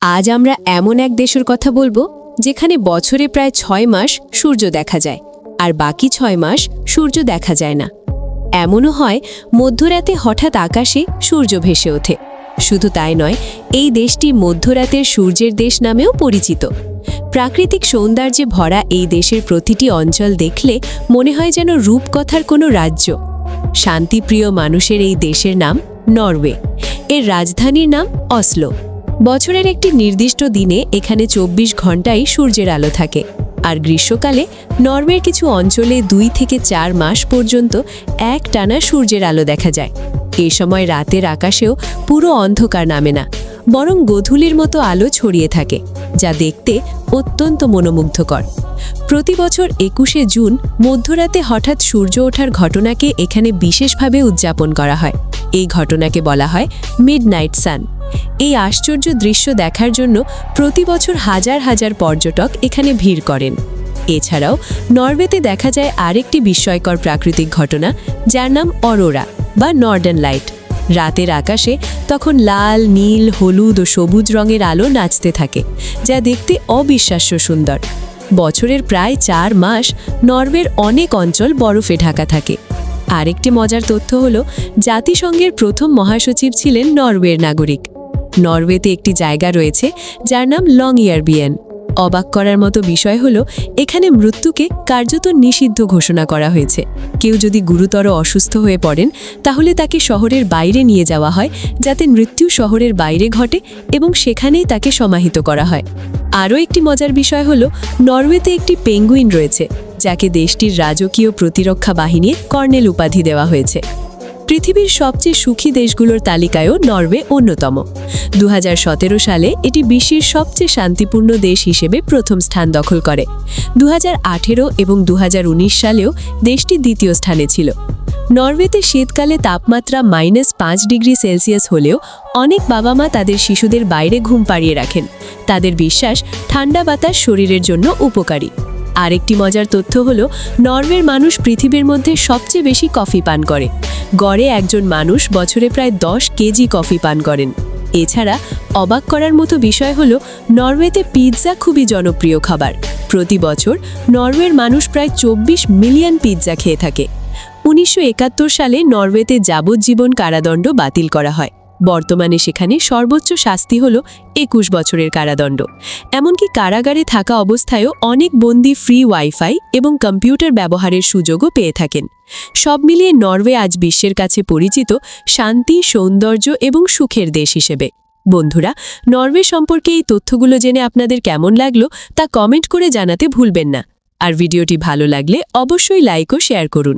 আজ আমরা এমন এক দেশের কথা বলবো যেখানে বছরে প্রায় ৬ মাস সূর্য দেখা যায় আর বাকি ৬ মাস সূর্য দেখা যায় না। এমনও হয় মধ্যরাতে হঠাৎ আকাশে সূর্য ভেসে ওঠে। শুধু তাই নয়, এই দেশটি মধ্যরাতের সূর্যের দেশ নামেও পরিচিত। প্রাকৃতিক সৌন্দর্যে ভরা এই দেশের প্রতিটি অঞ্চল দেখলে মনে হয় যেন রূপকথার কোনো রাজ্য। শান্তিপ্রিয় মানুষের এই দেশের নাম নরওয়ে। এর রাজধানীর নাম অসলো। বছরের একটি নির্দিষ্ট দিনে এখানে ২৪ ঘন্টাই সূর্যের আলো থাকে, আর গ্রীষ্মকালে নরওয়ের কিছু অঞ্চলে ২ থেকে ৪ মাস পর্যন্ত একটানা সূর্যের আলো দেখা যায়। এ সময় রাতের আকাশেও পুরো অন্ধকার নামে না, বরং গোধূলির মতো আলো ছড়িয়ে থাকে, যা দেখতে অত্যন্ত মনোমুগ্ধকর। প্রতি বছর ২১শে জুন মধ্যরাতে হঠাৎ সূর্য ওঠার ঘটনাকে এখানে বিশেষভাবে উদযাপন করা হয়। এই ঘটনাকে বলা হয় মিডনাইট সান। এই আশ্চর্য দৃশ্য দেখার জন্য প্রতি বছর হাজার হাজার পর্যটক এখানে ভিড় করেন। এছাড়াও নরওয়েতে দেখা যায় আরেকটি বিস্ময়কর প্রাকৃতিক ঘটনা, যার নাম অরোরা বা নর্দার্ন লাইট। রাতের আকাশে তখন লাল, নীল, হলুদ ও সবুজ রঙের আলো নাচতে থাকে, যা দেখতে অবিশ্বাস্য সুন্দর। বছরের প্রায় ৪ মাস নরওয়ের অনেক অঞ্চল বরফে ঢাকা থাকে। আরেকটি মজার তথ্য হলো, জাতিসংঘের প্রথম মহাসচিব ছিলেন নরওয়ের নাগরিক। নরওয়েতে একটি জায়গা রয়েছে যার নাম লংইয়ারবিয়েন। অবাক করার মতো বিষয় হলো, এখানে মৃত্যুকে কার্যত নিষিদ্ধ ঘোষণা করা হয়েছে। কেউ যদি গুরুতর অসুস্থ হয়ে পড়েন, তাহলে তাকে শহরের বাইরে নিয়ে যাওয়া হয়, যাতে মৃত্যু শহরের বাইরে ঘটে এবং সেখানেই তাকে সমাহিত করা হয়। আরও একটি মজার বিষয় হলো, নরওয়েতে একটি পেঙ্গুইন রয়েছে, যাকে দেশটির রাজকীয় প্রতিরক্ষা বাহিনীর কর্নেল উপাধি দেওয়া হয়েছে। পৃথিবীর সবচেয়ে সুখী দেশগুলোর তালিকায়ও নরওয়ে অন্যতম। ২০১৭ সালে এটি বিশ্বের সবচেয়ে শান্তিপূর্ণ দেশ হিসেবে প্রথম স্থান দখল করে। ২০১৮ এবং ২০১৯ সালেও দেশটি দ্বিতীয় স্থানে ছিল। নরওয়েতে শীতকালে তাপমাত্রা -৫ ডিগ্রি সেলসিয়াস হলেও অনেক বাবা মা তাদের শিশুদের বাইরে ঘুম পাড়িয়ে রাখেন। তাদের বিশ্বাস, ঠান্ডা বাতাস শরীরের জন্য উপকারী। আরেকটি মজার তথ্য হলো, নরওয়ের মানুষ পৃথিবীর মধ্যে সবচেয়ে বেশি কফি পান করে। গড়ে একজন মানুষ বছরে প্রায় ১০ কেজি কফি পান করেন। এছাড়া অবাক করার মতো বিষয় হলো, নরওয়েতে পিৎজা খুবই জনপ্রিয় খাবার। প্রতি বছর নরওয়ের মানুষ প্রায় ২৪ মিলিয়ন পিৎজা খেয়ে থাকে। ১৯৭১ সালে নরওয়েতে যাবজ্জীবন কারাদণ্ড বাতিল করা হয়। বর্তমানে সেখানে সর্বোচ্চ শাস্তি হল ২১ বছরের কারাদণ্ড। এমনকি কারাগারে থাকা অবস্থায়ও অনেক বন্দী ফ্রি ওয়াইফাই এবং কম্পিউটার ব্যবহারের সুযোগও পেয়ে থাকেন। সব মিলিয়ে নরওয়ে আজ বিশ্বের কাছে পরিচিত শান্তি, সৌন্দর্য এবং সুখের দেশ হিসেবে। বন্ধুরা, নরওয়ে সম্পর্কে এই তথ্যগুলো জেনে আপনাদের কেমন লাগলো তা কমেন্ট করে জানাতে ভুলবেন না। আর ভিডিওটি ভালো লাগলে অবশ্যই লাইক ও শেয়ার করুন।